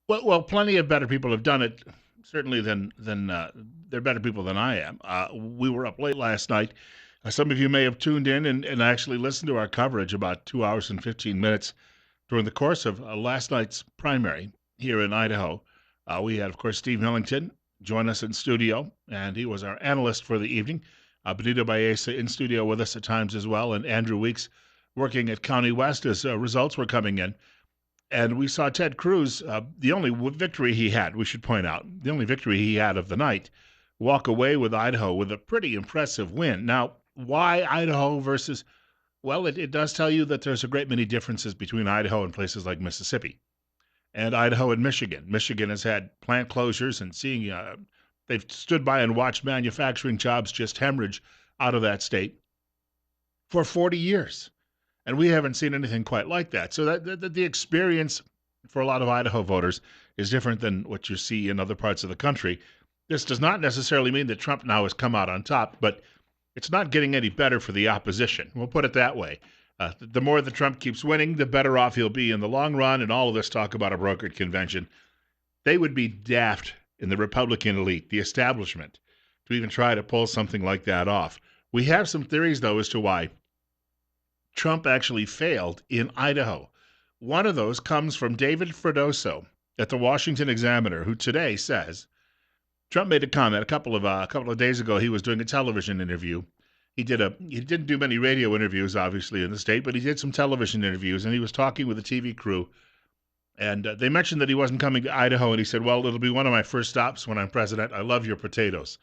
Well, plenty of better people have done it. Certainly, than they're better people than I am. We were up late last night. Some of you may have tuned in and actually listened to our coverage about 2 hours and 15 minutes during the course of last night's primary here in Idaho. We had, of course, Steve Millington join us in studio, and he was our analyst for the evening. Benito Baeza in studio with us at times as well, and Andrew Weeks working at County West as results were coming in. And we saw Ted Cruz, the only victory he had, we should point out, the only victory he had of the night, walk away with Idaho with a pretty impressive win. Now, why Idaho versus, well, it does tell you that there's a great many differences between Idaho and places like Mississippi and Idaho and Michigan. Michigan has had plant closures and they've stood by and watched manufacturing jobs just hemorrhage out of that state for 40 years. And we haven't seen anything quite like that. So the experience for a lot of Idaho voters is different than what you see in other parts of the country. This does not necessarily mean that Trump now has come out on top, but it's not getting any better for the opposition. We'll put it that way. The more that Trump keeps winning, the better off he'll be in the long run. And all of this talk about a brokered convention, they would be daft in the Republican elite, the establishment, to even try to pull something like that off. We have some theories, though, as to why Trump actually failed in Idaho. One of those comes from David Freddoso at the Washington Examiner, who today says Trump made a comment a couple of days ago. He was doing a television interview. He didn't do many radio interviews, obviously, in the state, but he did some television interviews, and he was talking with a TV crew. And they mentioned that he wasn't coming to Idaho, and he said, "Well, it'll be one of my first stops when I'm president. I love your potatoes."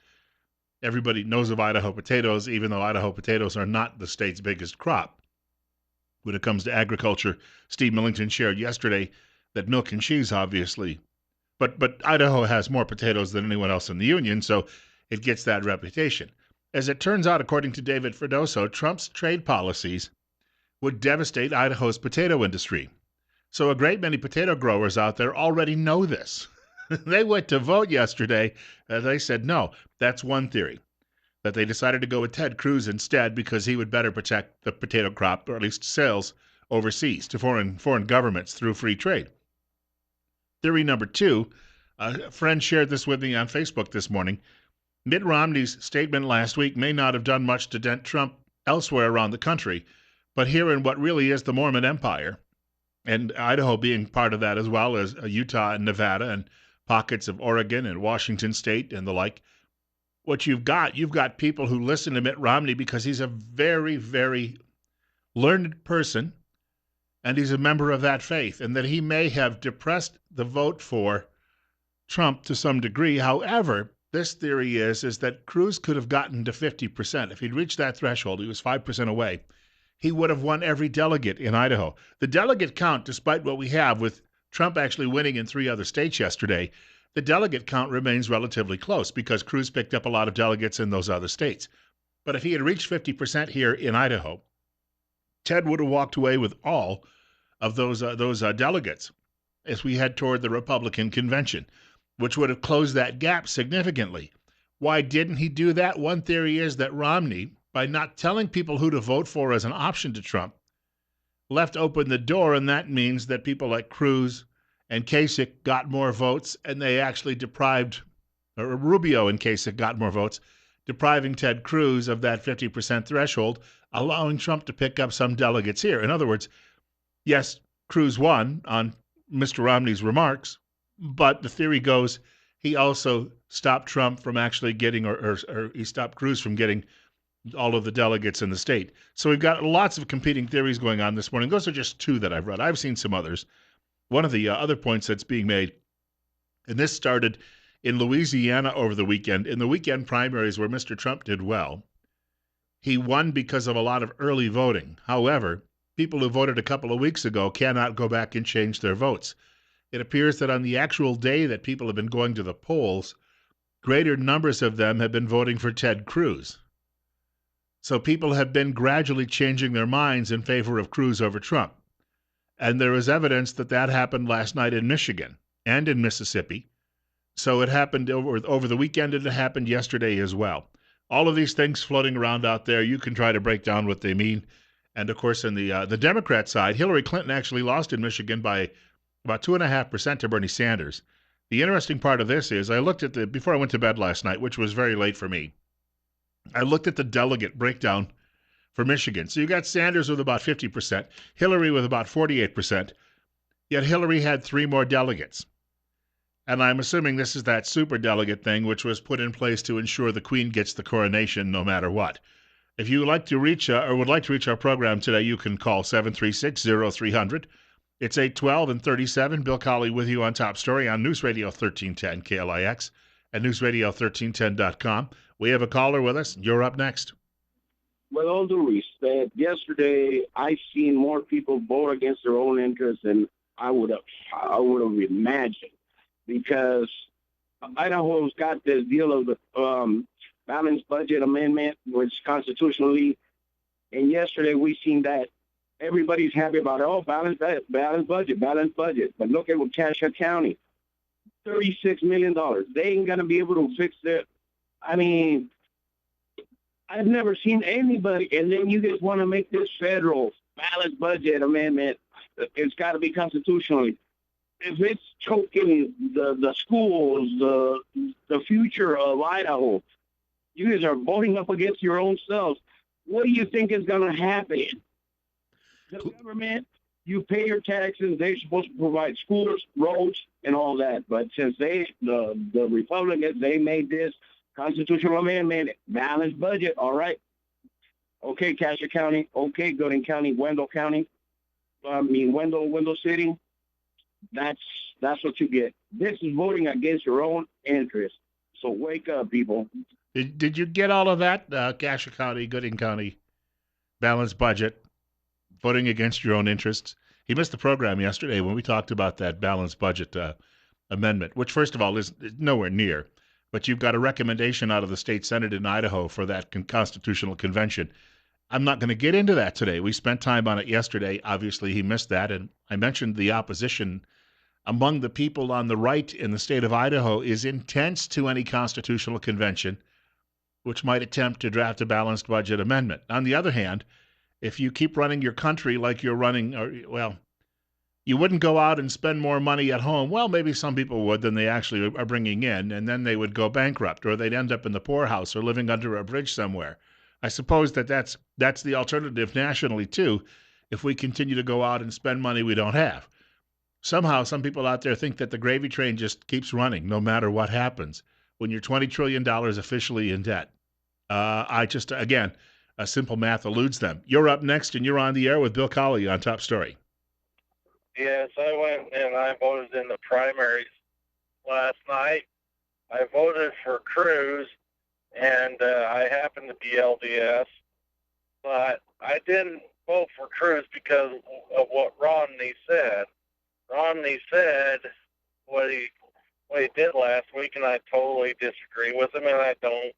Everybody knows of Idaho potatoes, even though Idaho potatoes are not the state's biggest crop. When it comes to agriculture, Steve Millington shared yesterday that milk and cheese, obviously, but Idaho has more potatoes than anyone else in the union, so it gets that reputation. As it turns out, according to David Freddoso, Trump's trade policies would devastate Idaho's potato industry. So a great many potato growers out there already know this. They went to vote yesterday, and they said no. That's one theory, that they decided to go with Ted Cruz instead because he would better protect the potato crop, or at least sales overseas to foreign governments through free trade. Theory number two, a friend shared this with me on Facebook this morning. Mitt Romney's statement last week may not have done much to dent Trump elsewhere around the country, but here in what really is the Mormon Empire, and Idaho being part of that as well as Utah and Nevada and pockets of Oregon and Washington State and the like, what you've got people who listen to Mitt Romney because he's a very, very learned person, and he's a member of that faith, and that he may have depressed the vote for Trump to some degree. However, this theory is that Cruz could have gotten to 50%. If he'd reached that threshold, he was 5% away, he would have won every delegate in Idaho. The delegate count, despite what we have with Trump actually winning in 3 other states yesterday, the delegate count remains relatively close because Cruz picked up a lot of delegates in those other states. But if he had reached 50% here in Idaho, Ted would have walked away with all of those delegates as we head toward the Republican convention, which would have closed that gap significantly. Why didn't he do that? One theory is that Romney, by not telling people who to vote for as an option to Trump, left open the door, and that means that people like Cruz and Kasich got more votes, and they actually deprived, or Rubio and Kasich got more votes, depriving Ted Cruz of that 50% threshold, allowing Trump to pick up some delegates here. In other words, yes, Cruz won on Mr. Romney's remarks, but the theory goes he also stopped Trump from actually getting, or he stopped Cruz from getting all of the delegates in the state. So we've got lots of competing theories going on this morning. Those are just two that I've read. I've seen some others. One of the other points that's being made, and this started in Louisiana over the weekend, in the weekend primaries where Mr. Trump did well, he won because of a lot of early voting. However, people who voted a couple of weeks ago cannot go back and change their votes. It appears that on the actual day that people have been going to the polls, greater numbers of them have been voting for Ted Cruz. So people have been gradually changing their minds in favor of Cruz over Trump. And there is evidence that that happened last night in Michigan and in Mississippi. So it happened over the weekend, and it happened yesterday as well. All of these things floating around out there, you can try to break down what they mean. And, of course, in the Democrat side, Hillary Clinton actually lost in Michigan by about 2.5% to Bernie Sanders. The interesting part of this is I looked at before I went to bed last night, which was very late for me, I looked at the delegate breakdown for Michigan. So you got Sanders with about 50%, Hillary with about 48%, yet Hillary had 3 more delegates. And I'm assuming this is that super delegate thing, which was put in place to ensure the Queen gets the coronation no matter what. If you would like to reach or would like to reach our program today, you can call 736-0300. It's 812 and 37. Bill Colley with you on Top Story on News Radio 1310 KLIX and newsradio1310.com. We have a caller with us. You're up next. With all due respect, yesterday I seen more people vote against their own interests than I would have imagined, because Idaho's got this deal of the balanced budget amendment, which constitutionally, and yesterday we seen that everybody's happy about it. Oh, balanced budget. But look at what Cassia County, $36 million. They ain't gonna be able to fix it. I mean, I've never seen anybody, and then you guys want to make this federal balanced budget amendment. It's got to be constitutionally. If it's choking the schools, the future of Idaho, you guys are voting up against your own selves. What do you think is going to happen? The government, you pay your taxes. They're supposed to provide schools, roads, and all that. But since the Republicans, they made this constitutional amendment, balanced budget, all right. Okay, Cassia County. Okay, Gooding County, Wendell County. Wendell City. That's what you get. This is voting against your own interests. So wake up, people. Did you get all of that? Cassia County, Gooding County, balanced budget, voting against your own interests. He missed the program yesterday when we talked about that balanced budget amendment, which, first of all, is nowhere near. But you've got a recommendation out of the state Senate in Idaho for that constitutional convention. I'm not going to get into that today. We spent time on it yesterday. Obviously, he missed that. And I mentioned the opposition among the people on the right in the state of Idaho is intense to any constitutional convention which might attempt to draft a balanced budget amendment. On the other hand, if you keep running your country like you're running, you wouldn't go out and spend more money at home. Well, maybe some people would than they actually are bringing in, and then they would go bankrupt, or they'd end up in the poorhouse or living under a bridge somewhere. I suppose that's the alternative nationally, too, if we continue to go out and spend money we don't have. Somehow, some people out there think that the gravy train just keeps running no matter what happens when you're $20 trillion officially in debt. Again, simple math eludes them. You're up next, and you're on the air with Bill Colley on Top Story. Yes, I went and I voted in the primaries last night. I voted for Cruz, and I happen to be LDS, but I didn't vote for Cruz because of what Romney said. Romney said what he did last week, and I totally disagree with him, and I don't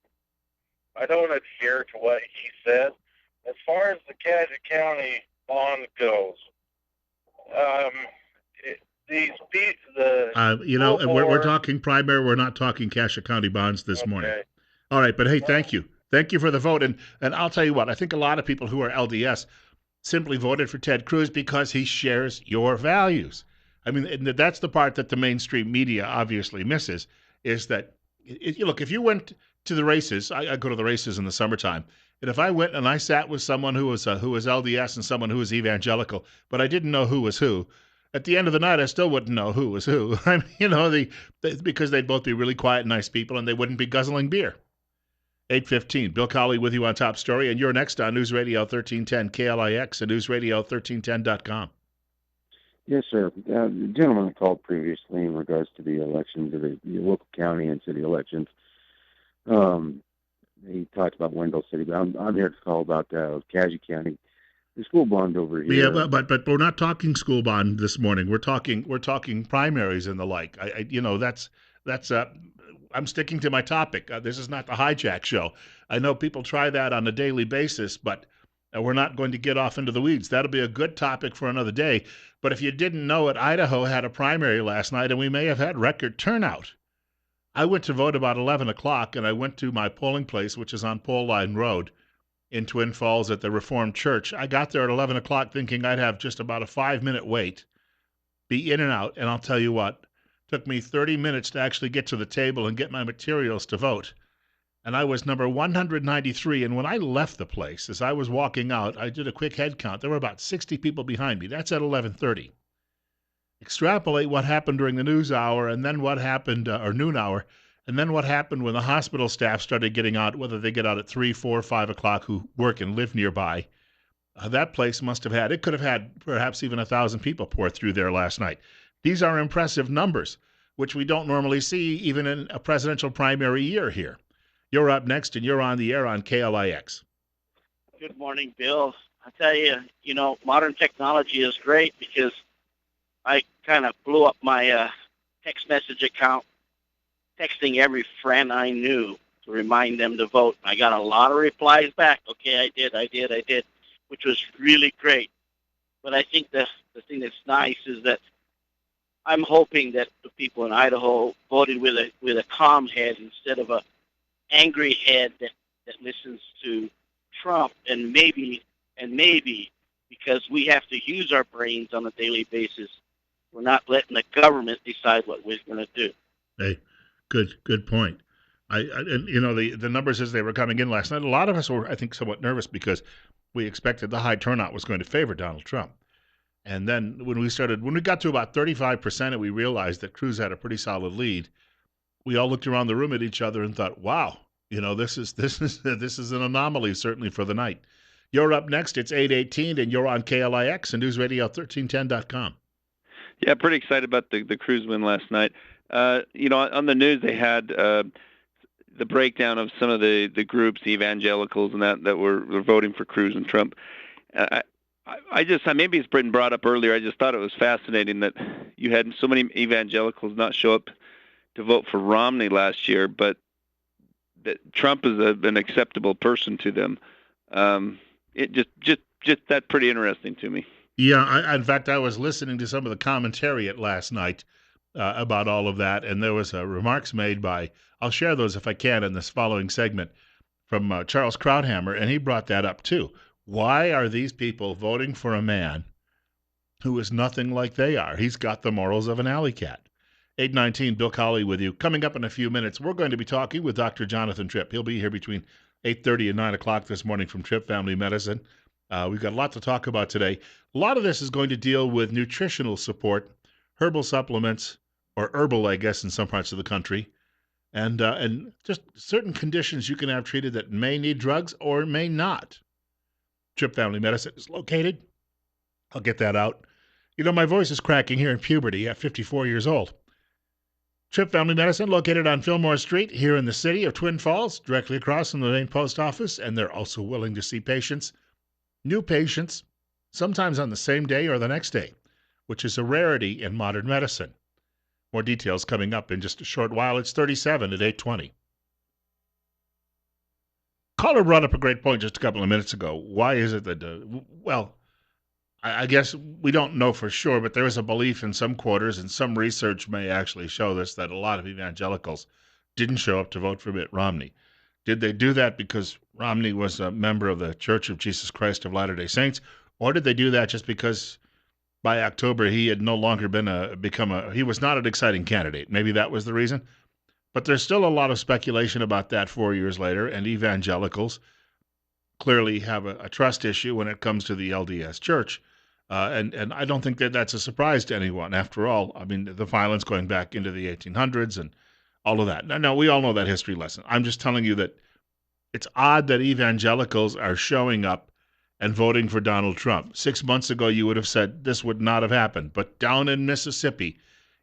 adhere to what he said. As far as the Cassia County bond goes, we're talking primary. We're not talking Cassia County bonds this morning. All right, but hey, thank you for the vote, and I'll tell you what. I think a lot of people who are LDS simply voted for Ted Cruz because he shares your values. I mean, that's the part that the mainstream media obviously misses. Is that look, if you went to the races, I go to the races in the summertime. And if I went and I sat with someone who was LDS and someone who was evangelical, but I didn't know who was who, at the end of the night, I still wouldn't know who was who. I mean, because they'd both be really quiet, nice people, and they wouldn't be guzzling beer. 8:15. Bill Colley with you on Top Story, and you're next on News Radio 1310 KLIX and newsradio1310.com. Yes, sir. The gentleman called previously in regards to the elections of the local county and city elections. He talked about Wendell City, but I'm here to call about Cassia County, the school bond over here. Yeah, but we're not talking school bond this morning. We're talking primaries and the like. I'm sticking to my topic. This is not the hijack show. I know people try that on a daily basis, but we're not going to get off into the weeds. That'll be a good topic for another day. But if you didn't know it, Idaho had a primary last night, and we may have had record turnout. I went to vote about 11 o'clock, and I went to my polling place, which is on Pole Line Road in Twin Falls at the Reformed Church. I got there at 11 o'clock thinking I'd have just about a 5-minute wait. be in and out. And I'll tell you what, took me 30 minutes to actually get to the table and get my materials to vote. And I was number 193. And when I left the place, as I was walking out, I did a quick head count. There were about 60 people behind me. That's at 11:30. Extrapolate what happened during the news hour, and then what happened, or noon hour, and then what happened when the hospital staff started getting out, whether they get out at 3, 4, 5 o'clock, who work and live nearby. That place must have had, it could have had perhaps even 1,000 people pour through there last night. These are impressive numbers, which we don't normally see even in a presidential primary year here. You're up next, and you're on the air on KLIX. Good morning, Bill. I tell you, modern technology is great because I kind of blew up my text message account, texting every friend I knew to remind them to vote. I got a lot of replies back. Okay, I did, which was really great. But I think the thing that's nice is that I'm hoping that the people in Idaho voted with a calm head instead of a angry head that listens to Trump, and maybe because we have to use our brains on a daily basis, we're not letting the government decide what we're going to do. Hey, good point. And the numbers as they were coming in last night, a lot of us were, I think, somewhat nervous because we expected the high turnout was going to favor Donald Trump. And then when we got to about 35% and we realized that Cruz had a pretty solid lead, we all looked around the room at each other and thought, wow, this is an anomaly, certainly for the night. You're up next. It's 8:18, and you're on KLIX and NewsRadio1310.com. Yeah, pretty excited about the Cruz win last night. On the news they had the breakdown of some of the groups, the evangelicals, and that were voting for Cruz and Trump. Maybe it's been brought up earlier. I just thought it was fascinating that you had so many evangelicals not show up to vote for Romney last year, but that Trump is an acceptable person to them. It just that pretty interesting to me. Yeah, in fact, I was listening to some of the commentariat last night about all of that, and there was remarks made by, I'll share those if I can in this following segment, from Charles Krauthammer, and he brought that up too. Why are these people voting for a man who is nothing like they are? He's got the morals of an alley cat. 8:19, Bill Colley with you. Coming up in a few minutes, we're going to be talking with Dr. Jonathan Tripp. He'll be here between 8:30 and 9 o'clock this morning from Tripp Family Medicine. We've got a lot to talk about today. A lot of this is going to deal with nutritional support, herbal supplements, or herbal, I guess, in some parts of the country, and just certain conditions you can have treated that may need drugs or may not. Tripp Family Medicine is located. I'll get that out. My voice is cracking here in puberty at 54 years old. Tripp Family Medicine located on Fillmore Street here in the city of Twin Falls, directly across from the main post office, and they're also willing to see patients, new patients, sometimes on the same day or the next day, which is a rarity in modern medicine. More details coming up in just a short while. It's 37 at 8:20. Caller brought up a great point just a couple of minutes ago. Why is it that, I guess we don't know for sure, but there is a belief in some quarters, and some research may actually show this, that a lot of evangelicals didn't show up to vote for Mitt Romney. Did they do that because Romney was a member of the Church of Jesus Christ of Latter-day Saints, or did they do that just because by October he had no longer he was not an exciting candidate? Maybe that was the reason. But there's still a lot of speculation about that 4 years later, and evangelicals clearly have a trust issue when it comes to the LDS Church. And I don't think that that's a surprise to anyone. After all, I mean, the violence going back into the 1800s and all of that. Now, we all know that history lesson. I'm just telling you that it's odd that evangelicals are showing up and voting for Donald Trump. 6 months ago, you would have said this would not have happened. But down in Mississippi,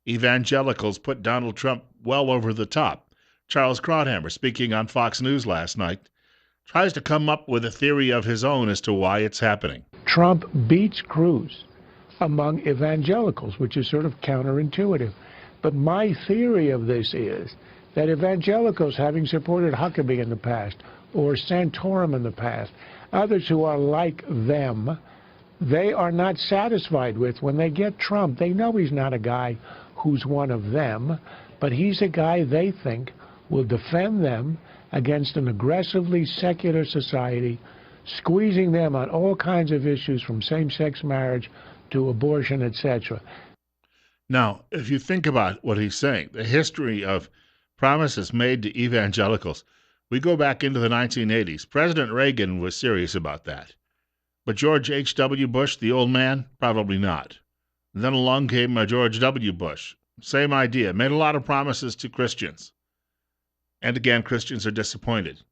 evangelicals put Donald Trump well over the top. Charles Krauthammer, speaking on Fox News last night, tries to come up with a theory of his own as to why it's happening. Trump beats Cruz among evangelicals, which is sort of counterintuitive. But my theory of this is that evangelicals, having supported Huckabee in the past, or Santorum in the past, others who are like them, they are not satisfied with when they get Trump. They know he's not a guy who's one of them, but he's a guy they think will defend them against an aggressively secular society, squeezing them on all kinds of issues from same-sex marriage to abortion, etc. Now, if you think about what he's saying, the history of promises made to evangelicals, we go back into the 1980s. President Reagan was serious about that. But George H.W. Bush, the old man, probably not. Then along came George W. Bush. Same idea. Made a lot of promises to Christians. And again, Christians are disappointed.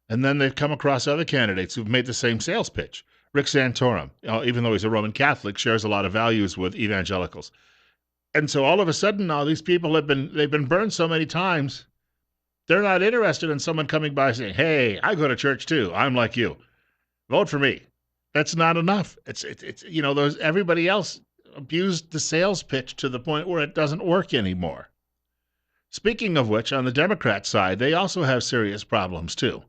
And then they've come across other candidates who've made the same sales pitch. Rick Santorum, even though he's a Roman Catholic, shares a lot of values with evangelicals. And so all of a sudden now these people they've been burned so many times, they're not interested in someone coming by saying, "Hey, I go to church too. I'm like you. Vote for me." That's not enough. It's those everybody else abused the sales pitch to the point where it doesn't work anymore. Speaking of which, on the Democrat side, they also have serious problems too.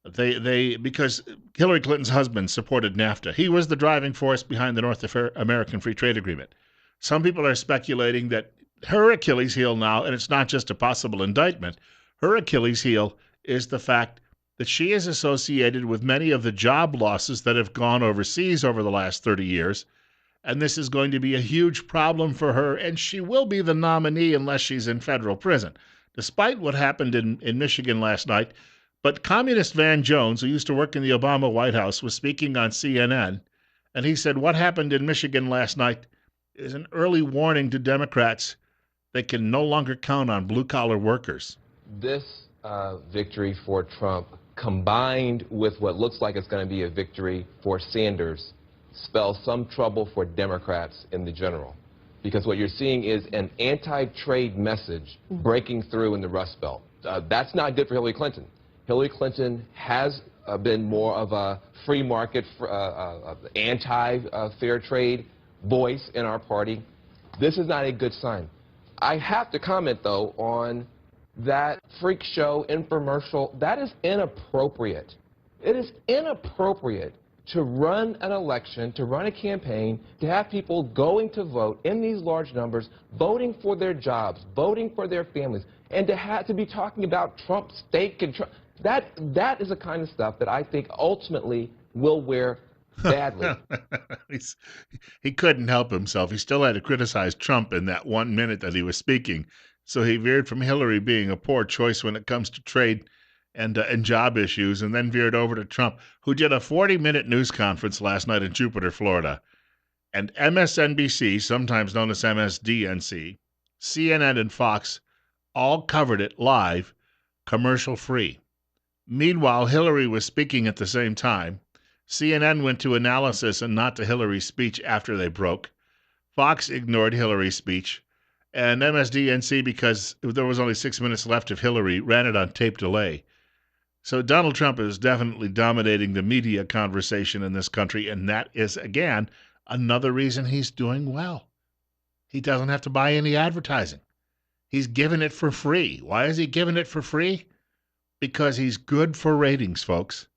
They because Hillary Clinton's husband supported NAFTA. He was the driving force behind the North American Free Trade Agreement. Some people are speculating that her Achilles heel now, and it's not just a possible indictment, her Achilles heel is the fact that she is associated with many of the job losses that have gone overseas over the last 30 years, and this is going to be a huge problem for her, and she will be the nominee unless she's in federal prison, despite what happened in Michigan last night. But Communist Van Jones, who used to work in the Obama White House, was speaking on CNN, and he said what happened in Michigan last night is an early warning to Democrats. They can no longer count on blue-collar workers. This victory for Trump, combined with what looks like it's going to be a victory for Sanders, spells some trouble for Democrats in the general. Because what you're seeing is an anti-trade message breaking through in the Rust Belt. That's not good for Hillary Clinton. Hillary Clinton has been more of a free market, anti-fair trade voice in our party. This is not a good sign. I have to comment, though, on that freak show infomercial. That is inappropriate. It is inappropriate to run an election, to run a campaign, to have people going to vote in these large numbers, voting for their jobs, voting for their families, and to have to be talking about Trump's steak and Trump. That is the kind of stuff that I think ultimately will wear badly. He couldn't help himself. He still had to criticize Trump in that 1 minute that he was speaking. So he veered from Hillary being a poor choice when it comes to trade and job issues, and then veered over to Trump, who did a 40-minute news conference last night in Jupiter, Florida. And MSNBC, sometimes known as MSDNC, CNN, and Fox all covered it live, commercial-free. Meanwhile, Hillary was speaking at the same time. CNN went to analysis and not to Hillary's speech after they broke. Fox ignored Hillary's speech. And MSDNC, because there was only 6 minutes left of Hillary, ran it on tape delay. So Donald Trump is definitely dominating the media conversation in this country, and that is, again, another reason he's doing well. He doesn't have to buy any advertising. He's giving it for free. Why is he giving it for free? Because he's good for ratings, folks.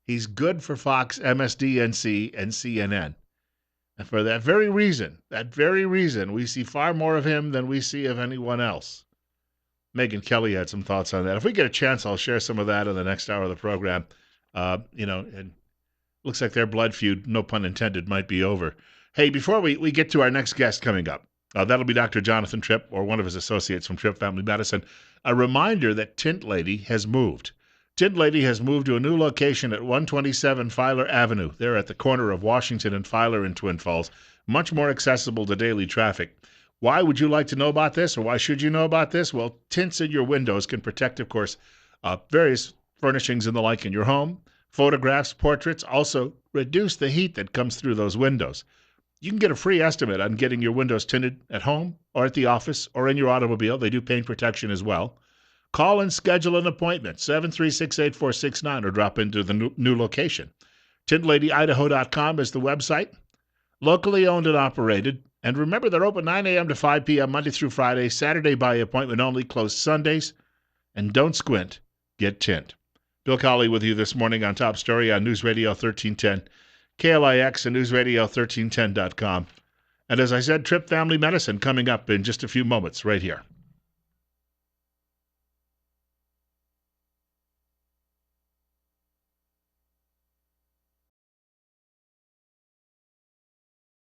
He's good for Fox, MSDNC, and CNN. And for that very reason, we see far more of him than we see of anyone else. Megyn Kelly had some thoughts on that. If we get a chance, I'll share some of that in the next hour of the program. And looks like their blood feud, no pun intended, might be over. Hey, before we get to our next guest coming up, that'll be Dr. Jonathan Tripp, or one of his associates from Tripp Family Medicine. A reminder that Tint Lady has moved. Tint Lady has moved to a new location at 127 Filer Avenue. They're at the corner of Washington and Filer in Twin Falls. Much more accessible to daily traffic. Why would you like to know about this, or why should you know about this? Well, tints in your windows can protect, of course, various furnishings and the like in your home. Photographs, portraits also reduce the heat that comes through those windows. You can get a free estimate on getting your windows tinted at home or at the office or in your automobile. They do paint protection as well. Call and schedule an appointment, 736-8469, or drop into the new location. TintLadyIdaho.com is the website. Locally owned and operated. And remember, they're open 9 a.m. to 5 p.m. Monday through Friday, Saturday by appointment only, closed Sundays. And don't squint, get tint. Bill Colley with you this morning on Top Story on News Radio 1310, KLIX and NewsRadio1310.com. And as I said, Tripp Family Medicine coming up in just a few moments right here.